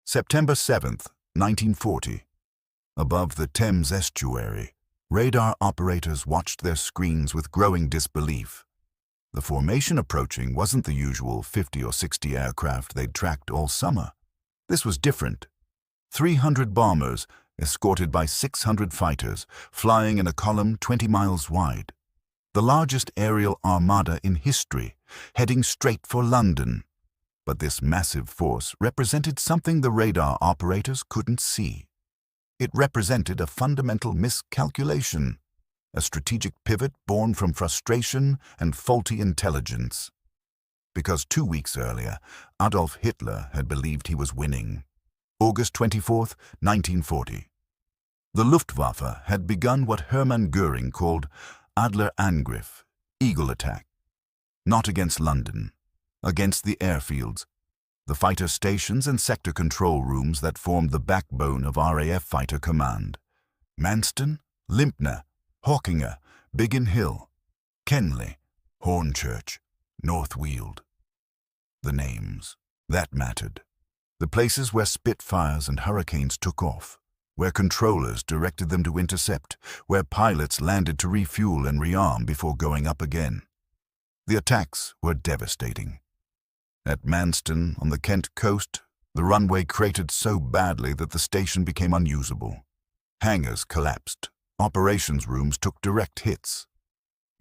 September 7th, 1940. Above the Thames estuary, radar operators watched their screens with growing disbelief. The formation approaching wasn't the usual 50 or 60 aircraft they'd tracked all summer. This was different. 300 bombers, escorted by 600 fighters, flying in a column 20 miles wide. The largest aerial armada in history, heading straight for London. But this massive force represented something the radar operators couldn't see. It represented a fundamental miscalculation, a strategic pivot born from frustration and faulty intelligence. Because 2 weeks earlier, Adolf Hitler had believed he was winning. August 24th, 1940. The Luftwaffe had begun what Hermann Göring called Adlerangriff, Eagle attack. Not against London, against the airfields, the fighter stations and sector control rooms that formed the backbone of RAF Fighter Command. Manston, Limpner, Hawkinge, Biggin Hill, Kenley, Hornchurch, North Weald. The names, that mattered. The places where Spitfires and Hurricanes took off, where controllers directed them to intercept, where pilots landed to refuel and rearm before going up again. The attacks were devastating. At Manston, on the Kent coast, the runway cratered so badly that the station became unusable. Hangars collapsed. Operations rooms took direct hits.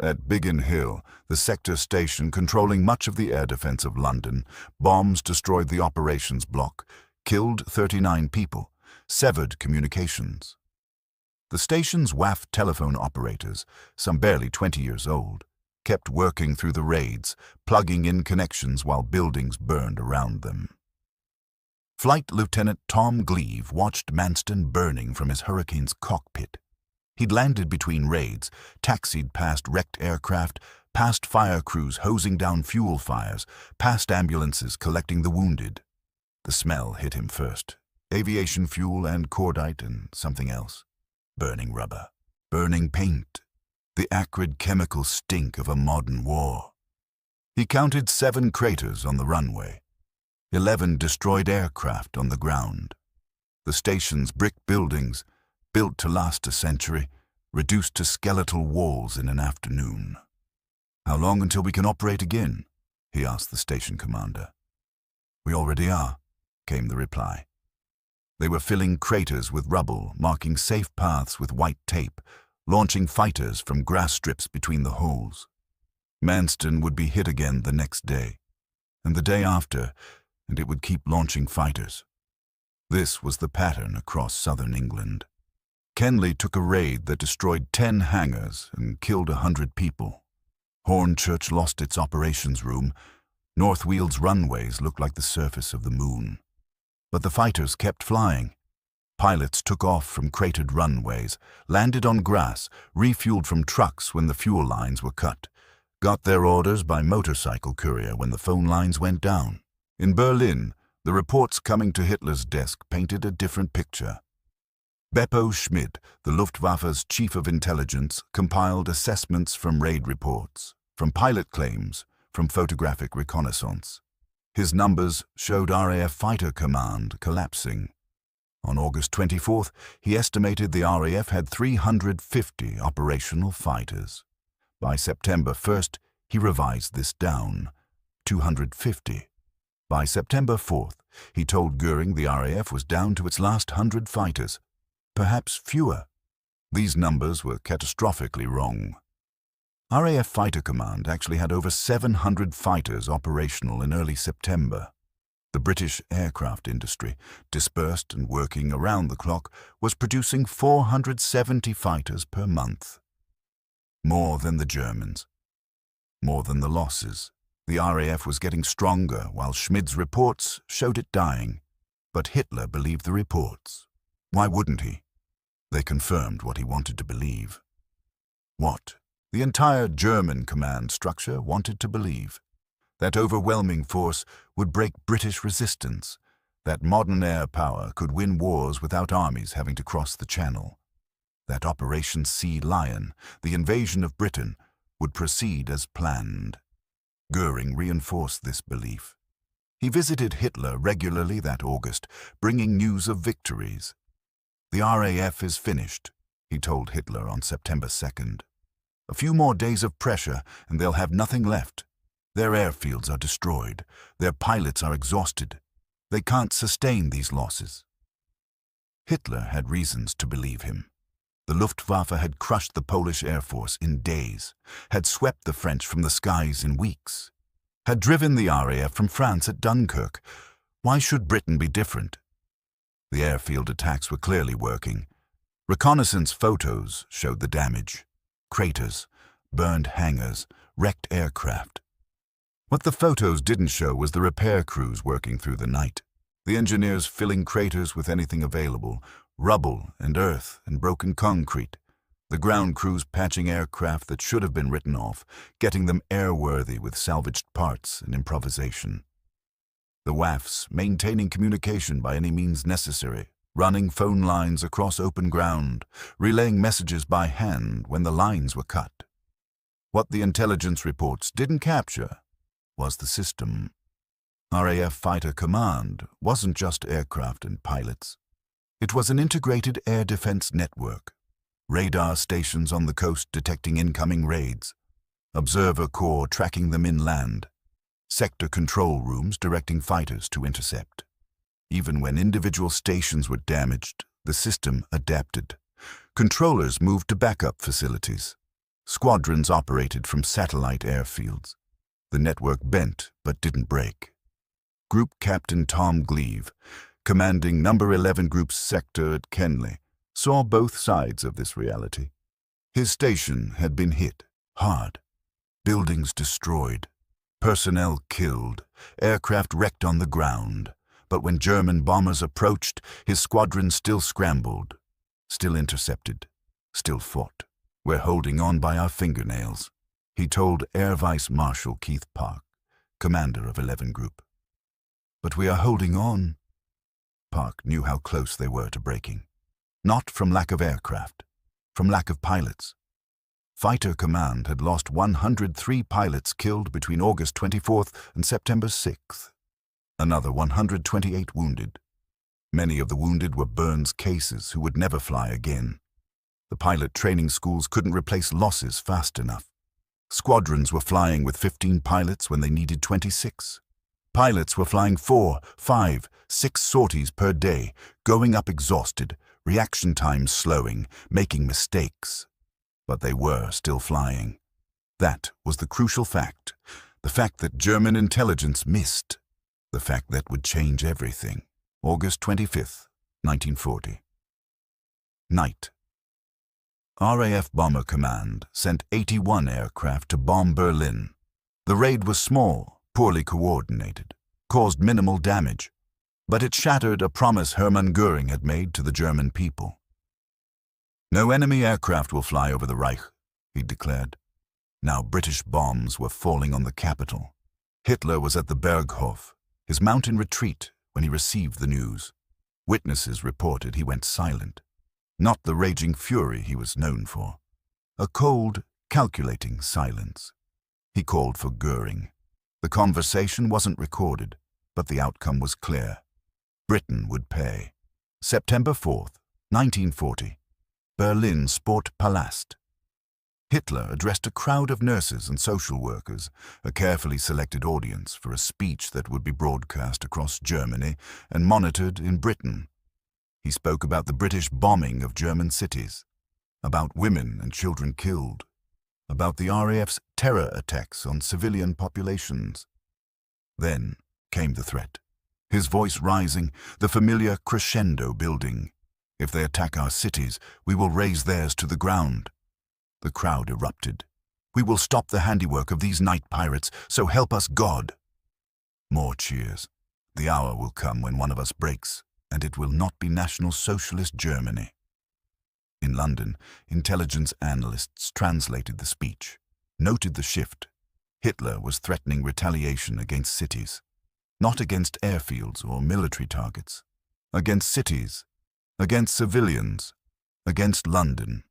At Biggin Hill, the sector station controlling much of the air defense of London, bombs destroyed the operations block, killed 39 people, severed communications. The station's WAF telephone operators, some barely 20 years old, kept working through the raids, plugging in connections while buildings burned around them. Flight Lieutenant Tom Gleave watched Manston burning from his Hurricane's cockpit. He'd landed between raids, taxied past wrecked aircraft, past fire crews hosing down fuel fires, past ambulances collecting the wounded. The smell hit him first. Aviation fuel and cordite and something else. Burning rubber. Burning paint. The acrid chemical stink of a modern war. He counted 7 craters on the runway. 11 destroyed aircraft on the ground. The station's brick buildings, built to last a century, reduced to skeletal walls in an afternoon. "How long until we can operate again?" he asked the station commander. "We already are," came the reply. They were filling craters with rubble, marking safe paths with white tape, launching fighters from grass strips between the holes. Manston would be hit again the next day, and the day after, and it would keep launching fighters. This was the pattern across southern England. Kenley took a raid that destroyed 10 hangars and killed 100 people. Hornchurch lost its operations room. North Weald's runways looked like the surface of the moon. But the fighters kept flying. Pilots took off from cratered runways, landed on grass, refueled from trucks when the fuel lines were cut, got their orders by motorcycle courier when the phone lines went down. In Berlin, the reports coming to Hitler's desk painted a different picture. Beppo Schmidt, the Luftwaffe's chief of intelligence, compiled assessments from raid reports, from pilot claims, from photographic reconnaissance. His numbers showed RAF Fighter Command collapsing. On August 24th, he estimated the RAF had 350 operational fighters. By September 1st, he revised this down, 250. By September 4th, he told Göring the RAF was down to its last 100 fighters, perhaps fewer. These numbers were catastrophically wrong. RAF Fighter Command actually had over 700 fighters operational in early September. The British aircraft industry, dispersed and working around the clock, was producing 470 fighters per month. More than the Germans. More than the losses. The RAF was getting stronger, while Schmidt's reports showed it dying. But Hitler believed the reports. Why wouldn't he? They confirmed what he wanted to believe. What? The entire German command structure wanted to believe. That overwhelming force would break British resistance, that modern air power could win wars without armies having to cross the Channel, that Operation Sea Lion, the invasion of Britain, would proceed as planned. Göring reinforced this belief. He visited Hitler regularly that August, bringing news of victories. "The RAF is finished," he told Hitler on September 2nd. "A few more days of pressure and they'll have nothing left. Their airfields are destroyed. Their pilots are exhausted. They can't sustain these losses." Hitler had reasons to believe him. The Luftwaffe had crushed the Polish Air Force in days, had swept the French from the skies in weeks, had driven the RAF from France at Dunkirk. Why should Britain be different? The airfield attacks were clearly working. Reconnaissance photos showed the damage: craters, burned hangars, wrecked aircraft. What the photos didn't show was the repair crews working through the night, the engineers filling craters with anything available, rubble and earth and broken concrete, the ground crews patching aircraft that should have been written off, getting them airworthy with salvaged parts and improvisation. The WAFs maintaining communication by any means necessary, running phone lines across open ground, relaying messages by hand when the lines were cut. What the intelligence reports didn't capture was the system. RAF Fighter Command wasn't just aircraft and pilots. It was an integrated air defense network. Radar stations on the coast detecting incoming raids, observer corps tracking them inland, sector control rooms directing fighters to intercept. Even when individual stations were damaged, the system adapted. Controllers moved to backup facilities. Squadrons operated from satellite airfields. The network bent but didn't break. Group Captain Tom Gleave, commanding No. 11 Group's sector at Kenley, saw both sides of this reality. His station had been hit hard. Buildings destroyed. Personnel killed. Aircraft wrecked on the ground. But when German bombers approached, his squadron still scrambled, still intercepted, still fought. "We're holding on by our fingernails," he told Air Vice Marshal Keith Park, commander of 11 Group. "But we are holding on." Park knew how close they were to breaking. Not from lack of aircraft, from lack of pilots. Fighter Command had lost 103 pilots killed between August 24th and September 6th. Another 128 wounded. Many of the wounded were Burns cases who would never fly again. The pilot training schools couldn't replace losses fast enough. Squadrons were flying with 15 pilots when they needed 26. Pilots were flying 4, 5, 6 sorties per day, going up exhausted, reaction times slowing, making mistakes. But they were still flying. That was the crucial fact, the fact that German intelligence missed, the fact that would change everything. August 25th, 1940. Night. RAF Bomber Command sent 81 aircraft to bomb Berlin. The raid was small, poorly coordinated, caused minimal damage, but it shattered a promise Hermann Göring had made to the German people. "No enemy aircraft will fly over the Reich," he declared. Now British bombs were falling on the capital. Hitler was at the Berghof, his mountain retreat, when he received the news. Witnesses reported he went silent. Not the raging fury he was known for. A cold, calculating silence. He called for Göring. The conversation wasn't recorded, but the outcome was clear. Britain would pay. September 4th, 1940. Berlin Sportpalast. Hitler addressed a crowd of nurses and social workers, a carefully selected audience for a speech that would be broadcast across Germany and monitored in Britain. He spoke about the British bombing of German cities, about women and children killed, about the RAF's terror attacks on civilian populations. Then came the threat, his voice rising, the familiar crescendo building. "If they attack our cities, we will raze theirs to the ground." The crowd erupted. "We will stop the handiwork of these night pirates, so help us God." More cheers. The hour will come when one of us breaks, and it will not be National Socialist Germany. In London, intelligence analysts translated the speech, noted the shift. Hitler was threatening retaliation against cities, not against airfields or military targets, against cities, against civilians, against London.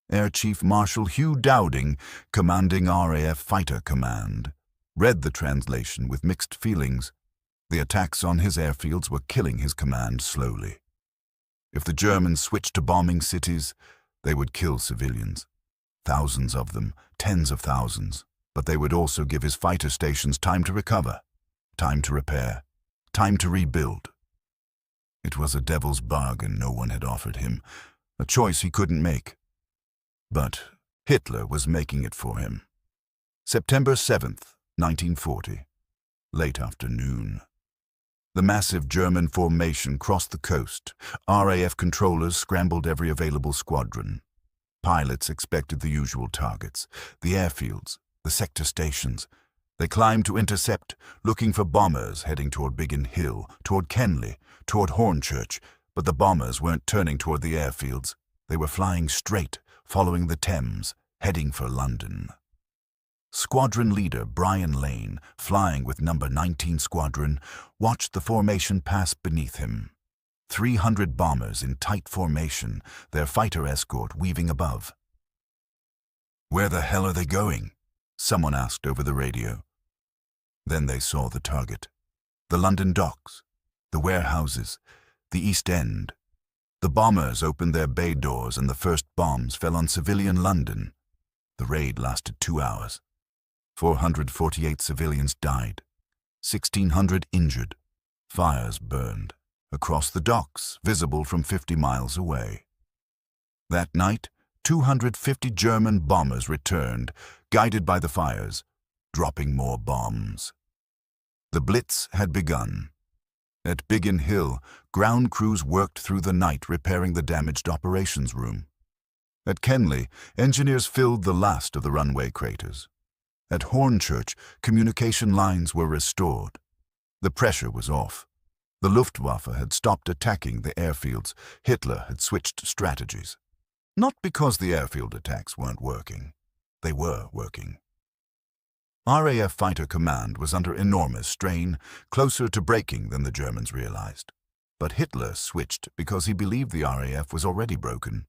Air Chief Marshal Hugh Dowding, commanding RAF Fighter Command, read the translation with mixed feelings. The attacks on his airfields were killing his command slowly. If the Germans switched to bombing cities, they would kill civilians. Thousands of them, tens of thousands. But they would also give his fighter stations time to recover, time to repair, time to rebuild. It was a devil's bargain no one had offered him, a choice he couldn't make. But Hitler was making it for him. September 7th, 1940. Late afternoon. The massive German formation crossed the coast. RAF controllers scrambled every available squadron. Pilots expected the usual targets, the airfields, the sector stations. They climbed to intercept, looking for bombers heading toward Biggin Hill, toward Kenley, toward Hornchurch, but the bombers weren't turning toward the airfields. They were flying straight, following the Thames, heading for London. Squadron leader Brian Lane, flying with number 19 Squadron, watched the formation pass beneath him. 300 bombers in tight formation, their fighter escort weaving above. "Where the hell are they going?" someone asked over the radio. Then they saw the target. The London docks, the warehouses, the East End. The bombers opened their bay doors and the first bombs fell on civilian London. The raid lasted 2 hours. 448 civilians died, 1,600 injured. Fires burned across the docks, visible from 50 miles away. That night, 250 German bombers returned, guided by the fires, dropping more bombs. The Blitz had begun. At Biggin Hill, ground crews worked through the night repairing the damaged operations room. At Kenley, engineers filled the last of the runway craters. At Hornchurch, communication lines were restored. The pressure was off. The Luftwaffe had stopped attacking the airfields. Hitler had switched strategies. Not because the airfield attacks weren't working. They were working. RAF Fighter Command was under enormous strain, closer to breaking than the Germans realized. But Hitler switched because he believed the RAF was already broken.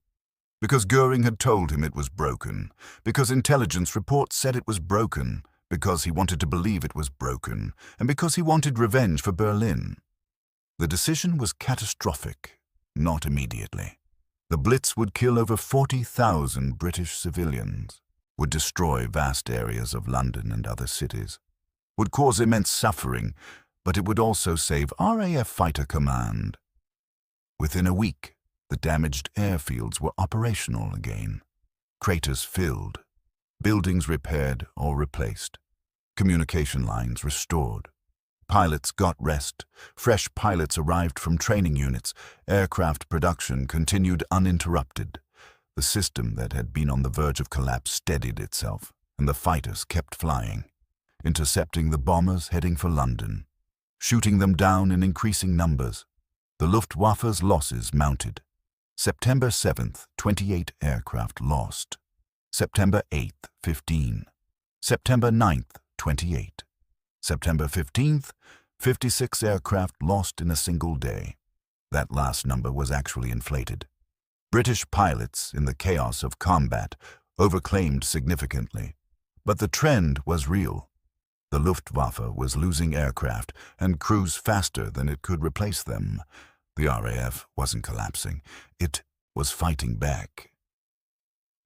Because Goering had told him it was broken, because intelligence reports said it was broken, because he wanted to believe it was broken, and because he wanted revenge for Berlin. The decision was catastrophic, not immediately. The Blitz would kill over 40,000 British civilians, would destroy vast areas of London and other cities, would cause immense suffering, but it would also save RAF Fighter Command. Within a week, the damaged airfields were operational again. Craters filled, buildings repaired or replaced, communication lines restored. Pilots got rest, fresh pilots arrived from training units, aircraft production continued uninterrupted. The system that had been on the verge of collapse steadied itself, and the fighters kept flying, intercepting the bombers heading for London, shooting them down in increasing numbers. The Luftwaffe's losses mounted. September 7th, 28 aircraft lost. September 8th, 15. September 9th, 28. September 15th, 56 aircraft lost in a single day. That last number was actually inflated. British pilots, in the chaos of combat, overclaimed significantly. But the trend was real. The Luftwaffe was losing aircraft and crews faster than it could replace them. The RAF wasn't collapsing. It was fighting back.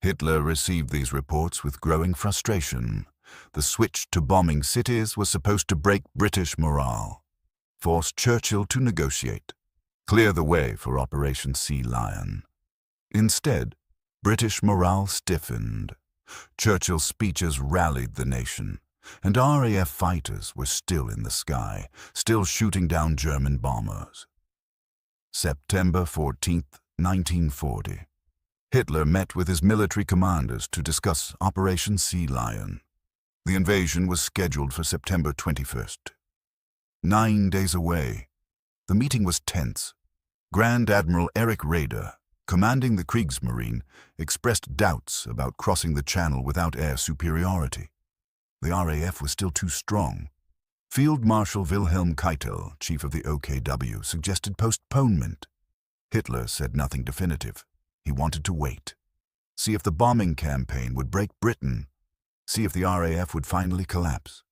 Hitler received these reports with growing frustration. The switch to bombing cities was supposed to break British morale, force Churchill to negotiate, clear the way for Operation Sea Lion. Instead, British morale stiffened. Churchill's speeches rallied the nation, and RAF fighters were still in the sky, still shooting down German bombers. September 14th, 1940. Hitler met with his military commanders to discuss Operation Sea Lion. The invasion was scheduled for September 21st. 9 days away. The meeting was tense. Grand Admiral Erich Raeder, commanding the Kriegsmarine, expressed doubts about crossing the Channel without air superiority. The RAF was still too strong. Field Marshal Wilhelm Keitel, chief of the OKW, suggested postponement. Hitler said nothing definitive. He wanted to wait. See if the bombing campaign would break Britain. See if the RAF would finally collapse.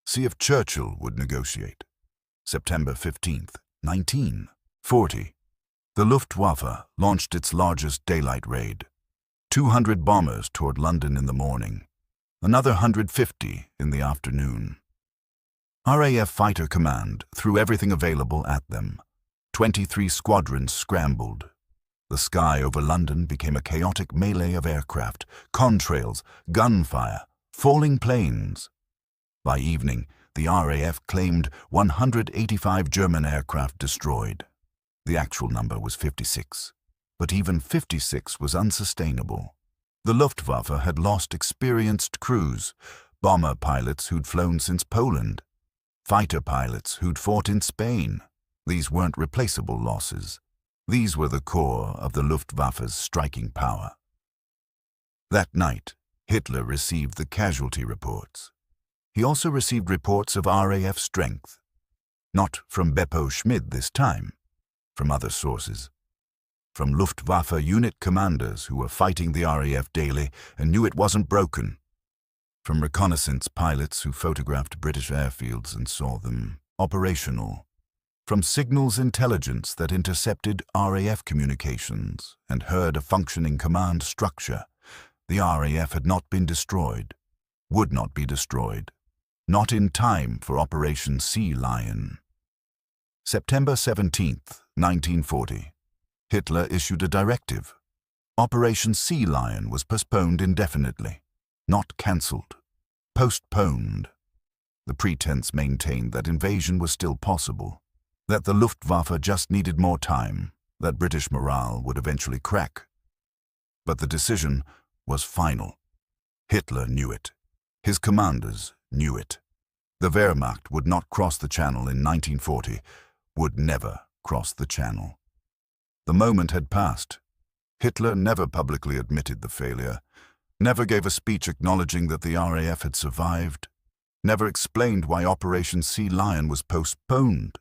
See if Churchill would negotiate. September 15th, 1940. The Luftwaffe launched its largest daylight raid. 200 bombers toward London in the morning, another 150 in the afternoon. RAF Fighter Command threw everything available at them. 23 squadrons scrambled. The sky over London became a chaotic melee of aircraft, contrails, gunfire, falling planes. By evening, the RAF claimed 185 German aircraft destroyed. The actual number was 56, but even 56 was unsustainable. The Luftwaffe had lost experienced crews, bomber pilots who'd flown since Poland, fighter pilots who'd fought in Spain. These weren't replaceable losses. These were the core of the Luftwaffe's striking power. That night, Hitler received the casualty reports. He also received reports of RAF strength. Not from Beppo Schmid this time, from other sources. From Luftwaffe unit commanders who were fighting the RAF daily and knew it wasn't broken. From reconnaissance pilots who photographed British airfields and saw them operational. From signals intelligence that intercepted RAF communications and heard a functioning command structure. The RAF had not been destroyed, would not be destroyed, not in time for Operation Sea Lion. September 17th, 1940. Hitler issued a directive. Operation Sea Lion was postponed indefinitely, not cancelled, postponed. The pretense maintained that invasion was still possible, that the Luftwaffe just needed more time, that British morale would eventually crack. But the decision was final. Hitler knew it. His commanders knew it. The Wehrmacht would not cross the Channel in 1940, would never cross the Channel. The moment had passed. Hitler never publicly admitted the failure, never gave a speech acknowledging that the RAF had survived, never explained why Operation Sea Lion was postponed.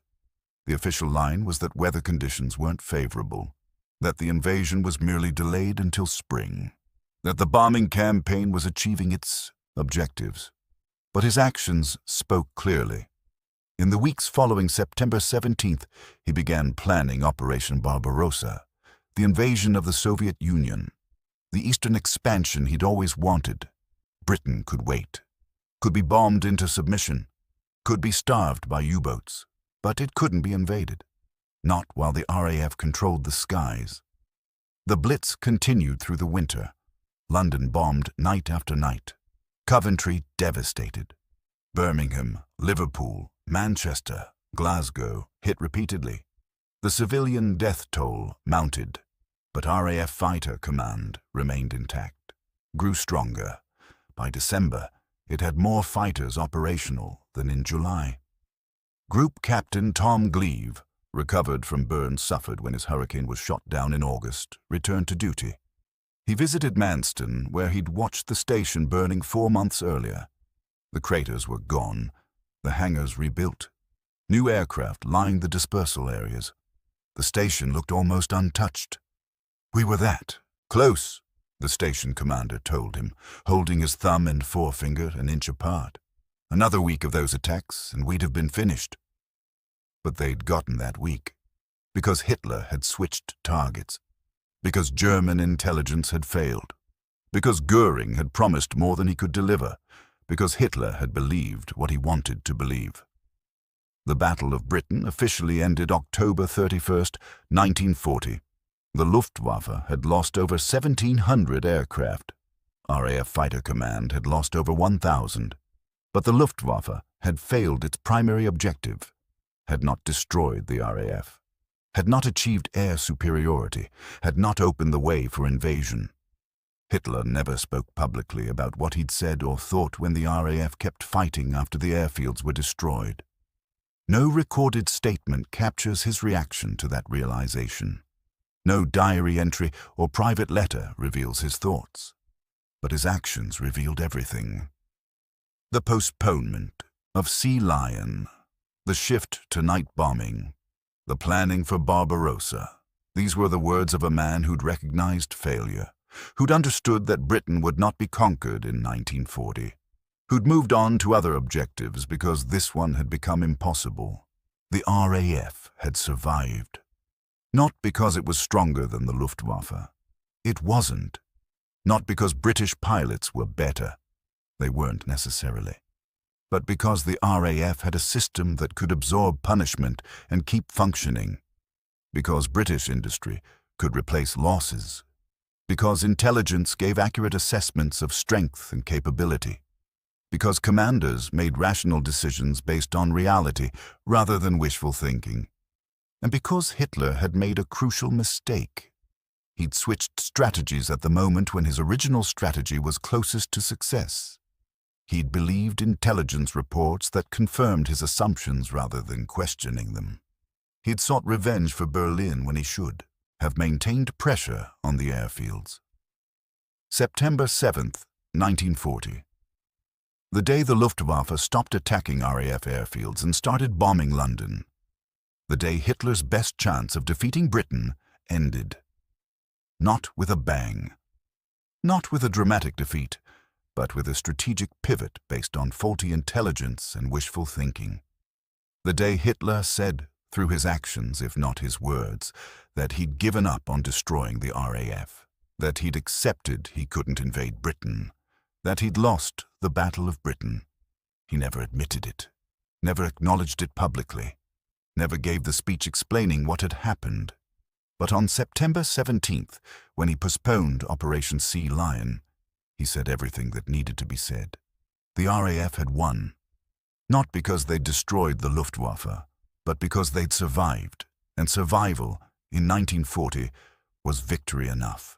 The official line was that weather conditions weren't favorable, that the invasion was merely delayed until spring, that the bombing campaign was achieving its objectives. But his actions spoke clearly. In the weeks following September 17th, he began planning Operation Barbarossa, the invasion of the Soviet Union, the eastern expansion he'd always wanted. Britain could wait, could be bombed into submission, could be starved by U-boats, but it couldn't be invaded, not while the RAF controlled the skies. The Blitz continued through the winter. London bombed night after night. Coventry devastated. Birmingham, Liverpool, Manchester, Glasgow hit repeatedly. The civilian death toll mounted, but RAF Fighter Command remained intact, grew stronger. By December, it had more fighters operational than in July. Group Captain Tom Gleave, recovered from burns suffered when his Hurricane was shot down in August, returned to duty. He visited Manston, where he'd watched the station burning 4 months earlier. The craters were gone, the hangars rebuilt. New aircraft lined the dispersal areas. The station looked almost untouched. "We were that close," the station commander told him, holding his thumb and forefinger an inch apart. "Another week of those attacks, and we'd have been finished." But they'd gotten that week, because Hitler had switched targets, because German intelligence had failed, because Goering had promised more than he could deliver, because Hitler had believed what he wanted to believe. The Battle of Britain officially ended October 31st, 1940. The Luftwaffe had lost over 1,700 aircraft. RAF Fighter Command had lost over 1,000. But the Luftwaffe had failed its primary objective, had not destroyed the RAF, had not achieved air superiority, had not opened the way for invasion. Hitler never spoke publicly about what he'd said or thought when the RAF kept fighting after the airfields were destroyed. No recorded statement captures his reaction to that realization. No diary entry or private letter reveals his thoughts. But his actions revealed everything. The postponement of Sea Lion, the shift to night bombing, the planning for Barbarossa. These were the words of a man who'd recognized failure, who'd understood that Britain would not be conquered in 1940, who'd moved on to other objectives because this one had become impossible. The RAF had survived. Not because it was stronger than the Luftwaffe. It wasn't. Not because British pilots were better. They weren't necessarily. But because the RAF had a system that could absorb punishment and keep functioning. Because British industry could replace losses. Because intelligence gave accurate assessments of strength and capability. Because commanders made rational decisions based on reality rather than wishful thinking. And because Hitler had made a crucial mistake. He'd switched strategies at the moment when his original strategy was closest to success. He'd believed intelligence reports that confirmed his assumptions rather than questioning them. He'd sought revenge for Berlin when he should have maintained pressure on the airfields. September 7th, 1940. The day the Luftwaffe stopped attacking RAF airfields and started bombing London. The day Hitler's best chance of defeating Britain ended. Not with a bang. Not with a dramatic defeat, but with a strategic pivot based on faulty intelligence and wishful thinking. The day Hitler said, through his actions if not his words, that he'd given up on destroying the RAF, that he'd accepted he couldn't invade Britain, that he'd lost the Battle of Britain. He never admitted it, never acknowledged it publicly, never gave the speech explaining what had happened. But on September 17th, when he postponed Operation Sea Lion, he said everything that needed to be said. The RAF had won, not because they'd destroyed the Luftwaffe, but because they'd survived, and survival, in 1940, was victory enough.